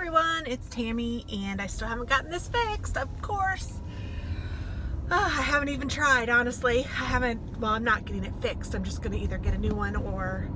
everyone, it's Tammy, and I still haven't gotten this fixed, of course. I haven't even tried, honestly. I'm not getting it fixed. I'm just going to either get a new one, or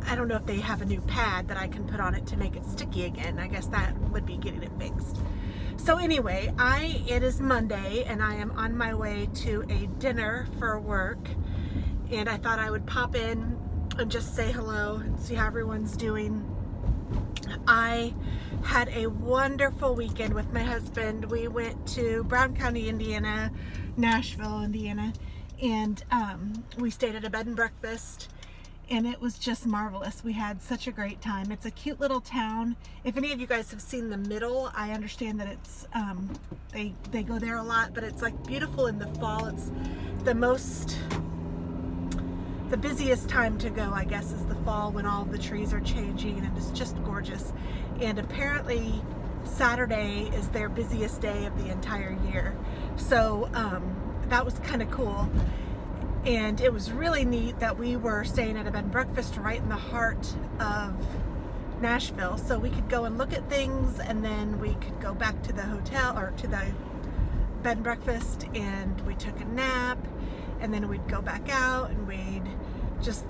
I don't know if they have a new pad that I can put on it to make it sticky again. I guess that would be getting it fixed. So anyway, it is Monday, and I am on my way to a dinner for work, and I thought I would pop in and just say hello and see how everyone's doing. I had a wonderful weekend with my husband. We went to Brown County, Indiana, Nashville, Indiana, and we stayed at a bed and breakfast, and it was just marvelous. We had such a great time. It's a cute little town. If any of you guys have seen The Middle, I understand that it's they go there a lot, but it's like beautiful in the fall. It's the busiest time to go, I guess, is the fall, when all the trees are changing, and it's just gorgeous. And apparently Saturday is their busiest day of the entire year. So that was kind of cool. And it was really neat that we were staying at a bed and breakfast right in the heart of Nashville. So we could go and look at things, and then we could go back to the hotel, or to the bed and breakfast, and we took a nap, and then we'd go back out and we'd just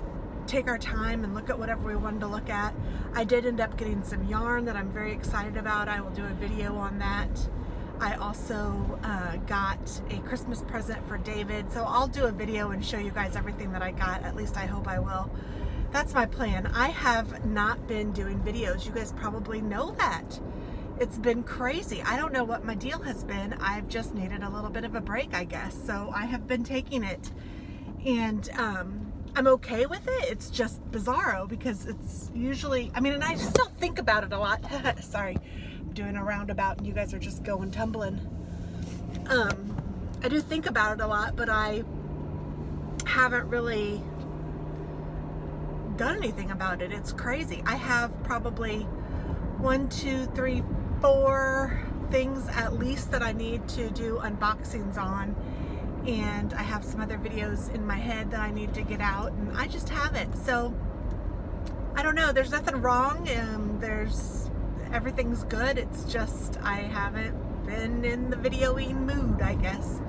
take our time and look at whatever we wanted to look at. I did end up getting some yarn that I'm very excited about. I will do a video on that. I also got a Christmas present for David, so I'll do a video and show you guys everything that I got. At least I hope I will. That's my plan. I have not been doing videos. You guys probably know that. It's been crazy. I don't know what my deal has been. I've just needed a little bit of a break, I guess. So I have been taking it, and I'm okay with it. It's just bizarro, because it's usually, and I still think about it a lot. Sorry, I'm doing a roundabout and you guys are just going tumbling. I do think about it a lot, but I haven't really done anything about it. It's crazy. I have probably 1, 2, 3, 4 things at least that I need to do unboxings on, and I have some other videos in my head that I need to get out, and I just haven't. So I don't know, there's nothing wrong, everything's good. It's just I haven't been in the videoing mood, I guess.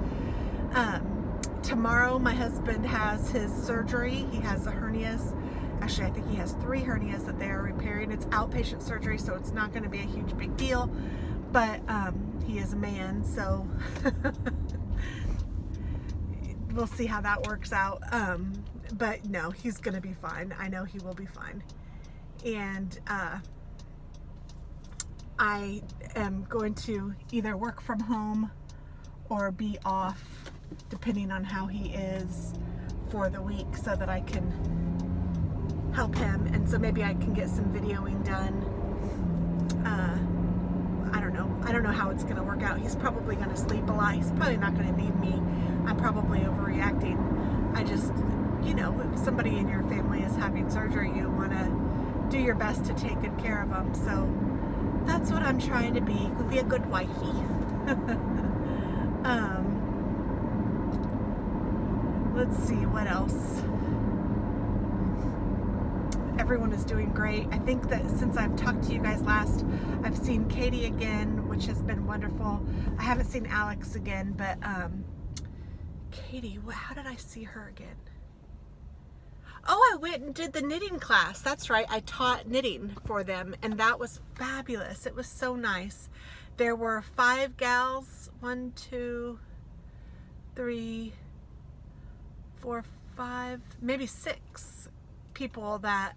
Tomorrow my husband has his surgery. He has the hernias. Actually, I think he has 3 hernias that they are repairing. It's outpatient surgery, so it's not going to be a huge big deal, but he is a man, so we'll see how that works out. But no, he's going to be fine. I know he will be fine. And I am going to either work from home or be off, depending on how he is, for the week, so that I can help him, and so maybe I can get some videoing done. I don't know how it's going to work out. He's probably going to sleep a lot. He's probably not going to need me. I'm probably overreacting. I just, if somebody in your family is having surgery, you want to do your best to take good care of them. So that's what I'm trying to be a good wifey. Let's see what else. Everyone is doing great. I think that since I've talked to you guys last, I've seen Katie again, which has been wonderful. I haven't seen Alex again, but Katie, how did I see her again? Oh, I went and did the knitting class. That's right. I taught knitting for them, and that was fabulous. It was so nice. There were 5 gals, 1, 2, 3, 4, 5, maybe 6 people that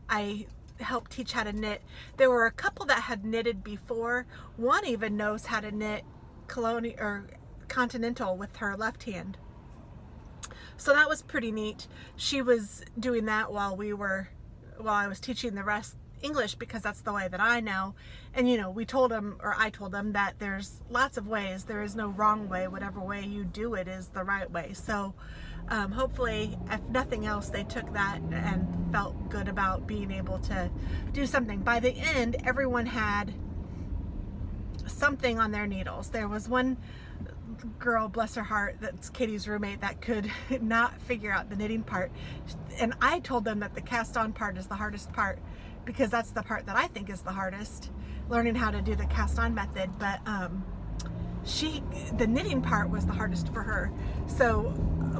I helped teach how to knit. There were a couple that had knitted before. One even knows how to knit colonial or continental with her left hand. So that was pretty neat. She was doing that while I was teaching the rest English, because that's the way that I know. And I told them that there's lots of ways. There is no wrong way. Whatever way you do it is the right way. So hopefully, if nothing else, they took that and felt good about being able to do something. By the end, everyone had something on their needles. There was one girl, bless her heart, that's Katie's roommate, that could not figure out the knitting part. And I told them that the cast on part is the hardest part, because that's the part that I think is the hardest, learning how to do the cast on method. But the knitting part was the hardest for her. So,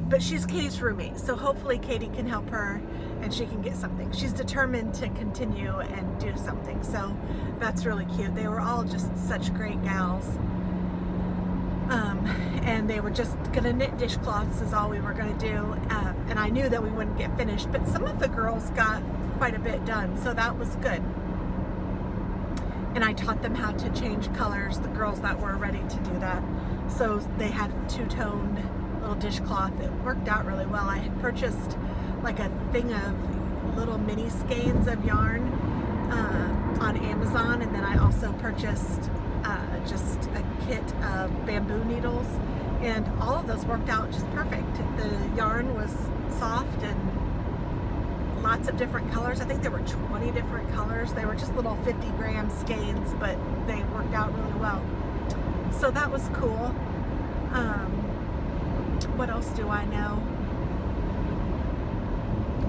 but she's Katie's roommate, so hopefully Katie can help her and she can get something. She's determined to continue and do something, so that's really cute. They were all just such great gals. And they were just gonna knit dishcloths is all we were gonna do. And I knew that we wouldn't get finished, but some of the girls got quite a bit done, so that was good. And I taught them how to change colors, the girls that were ready to do that. So they had two-toned little dishcloth. It worked out really well. I had purchased like a thing of little mini skeins of yarn on Amazon, and then I also purchased just a kit of bamboo needles, and all of those worked out just perfect. The yarn was soft and lots of different colors. I think there were 20 different colors. They were just little 50-gram skeins, but they worked out really well. So that was cool. What else do I know?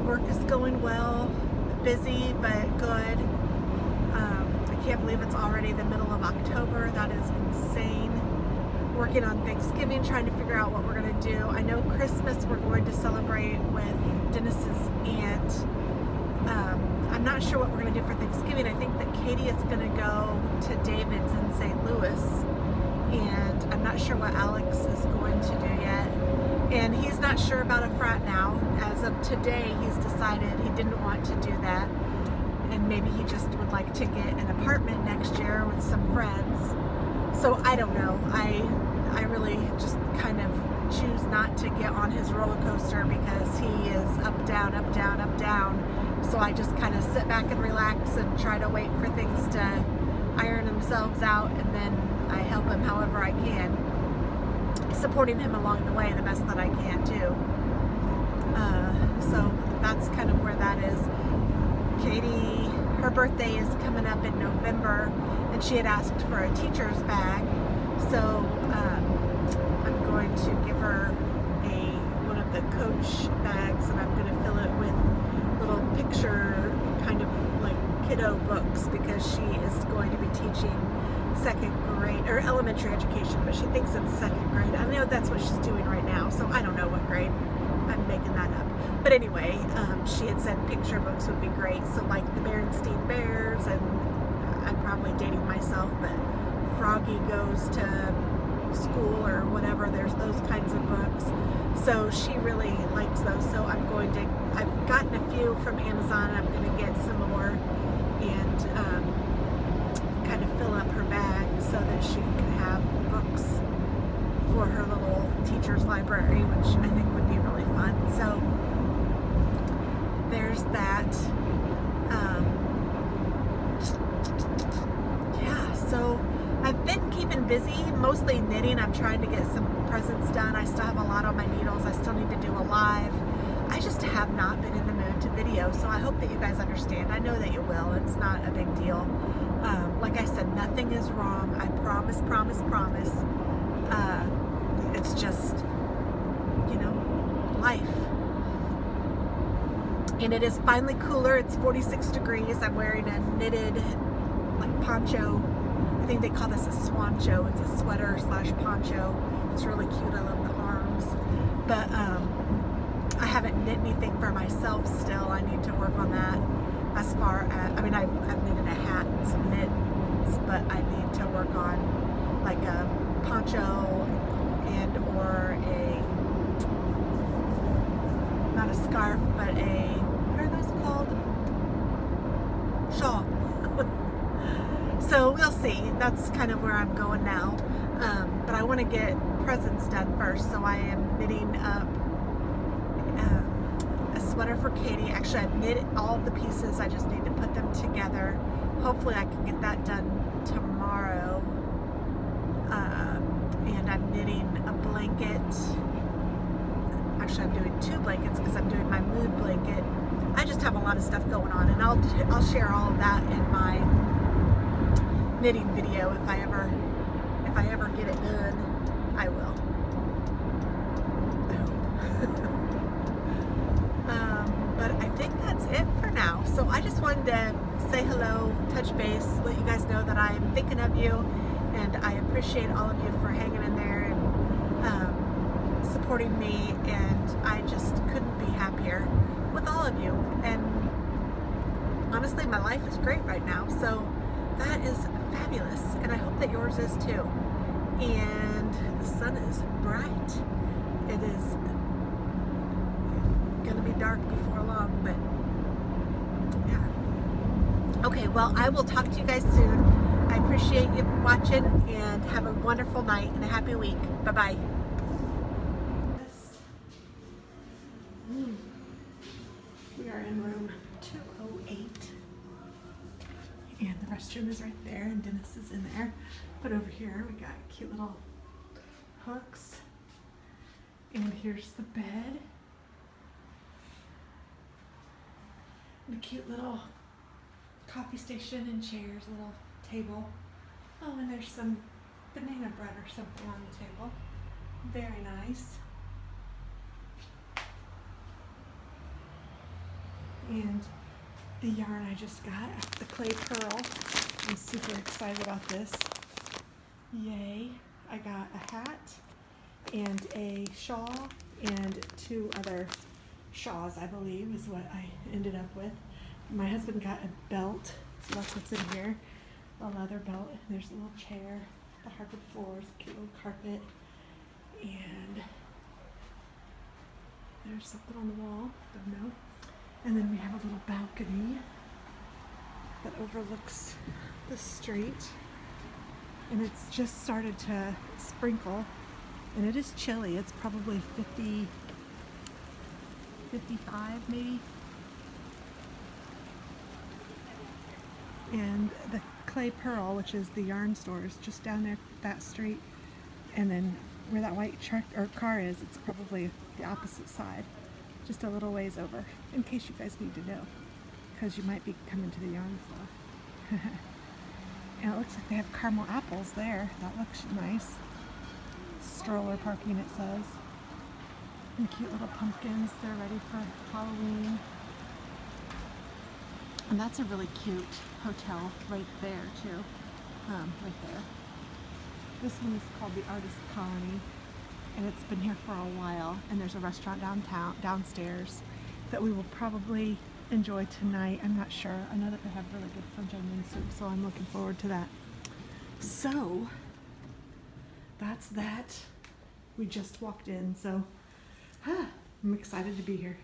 Work is going well, busy but good. I can't believe it's already the middle of October. That is insane. Working on Thanksgiving, trying to figure out what we're going to do. I know Christmas we're going to celebrate with Dennis's aunt. I'm not sure what we're going to do for Thanksgiving. I think that Katie is going to go to David's in St. Louis, and I'm not sure what Alex is going to do yet. And he's not sure about a frat now. As of today, he's decided he didn't want to do that, and maybe he just would like to get an apartment next year with some friends. So I don't know. I really just kind of choose not to get on his roller coaster because he is up, down, up, down, up, down. So I just kind of sit back and relax and try to wait for things to iron themselves out, and then I help him however I can, supporting him along the way the best that I can too. So that's kind of where that is. Katie, her birthday is coming up in November, and she had asked for a teacher's bag, so I'm going to give her one of the Coach bags, and I'm going to fill it with little picture kind of like kiddo books, because she is going to be teaching second grade or elementary education, but she thinks it's second grade. I know that's what she's doing right now, so I don't know what grade. I'm making that up. But anyway, she had said picture books would be great. So like the Berenstain Bears, and I'm probably dating myself, but Froggy Goes to School or whatever, there's those kinds of books. So she really likes those. So I've gotten a few from Amazon. I'm going to get some more and kind of fill up her bag so that she can have books for her little teacher's library, which I think would be really fun. So there's that. Yeah, so I've been keeping busy, mostly knitting. I'm trying to get some presents done. I still have a lot on my needles. I still need to do a live. I just have not been in the mood to video, so I hope that you guys understand. I know that you will. It's not a big deal. Like I said, nothing is wrong. I promise, promise, promise. It's just, life. And it is finally cooler. It's 46 degrees. I'm wearing a knitted like poncho. I think they call this a swancho. It's a sweater / poncho. It's really cute. I love the arms. But I haven't knit anything for myself still. I need to work on that. As far as, I've knitted a hat and some mitts, but I need to work on like a poncho and or not a scarf, but what are those called? Shawl. So we'll see. That's kind of where I'm going now. But I want to get presents done first, so I am knitting up a sweater for Katie. Actually, I've knit all of the pieces. I just need to put them together. Hopefully I can get that done tomorrow. And I'm knitting a blanket. Actually, I'm doing 2 blankets because I'm doing my mood blanket. I just have a lot of stuff going on, and I'll share all of that in my knitting video if I ever get it done. I will. I hope. But I think that's it for now. So I just wanted to say hello, touch base, let you guys know that I'm thinking of you, and I appreciate all of you for hanging in there and supporting me, and I just couldn't be happier with all of you. And honestly, my life is great right now, so that is fabulous, and I hope that yours is too. And the sun is bright. It is gonna be dark before long, but yeah. Okay, well, I will talk to you guys soon. I appreciate you watching, and have a wonderful night and a happy week. Bye-bye. We are in room 208. And the restroom is right there, and Dennis is in there. But over here, we got cute little hooks. And here's the bed. And a cute little coffee station and chairs, a little table. Oh, and there's some banana bread or something on the table. Very nice. And the yarn I just got, the clay pearl. I'm super excited about this. Yay. I got a hat and a shawl and 2 other shawls, I believe, is what I ended up with. My husband got a belt, so that's what's in here. A leather belt. And there's a little chair, the hardwood floors, cute little carpet, and there's something on the wall, don't know. And then we have a little balcony that overlooks the street, and it's just started to sprinkle, and it is chilly. It's probably 50, 55 maybe. And the Clay Pearl, which is the yarn store, is just down there that street, and then where that white truck or car is, it's probably the opposite side, just a little ways over, in case you guys need to know, because you might be coming to the yarn store. And it looks like they have caramel apples there. That looks nice. Stroller parking, it says. And cute little pumpkins. They're ready for Halloween. And that's a really cute hotel right there too. Right there. This one is called the Artist Colony, and it's been here for a while. And there's a restaurant downstairs that we will probably enjoy tonight. I'm not sure. I know that they have really good French onion soup, so I'm looking forward to that. So that's that. We just walked in, so I'm excited to be here.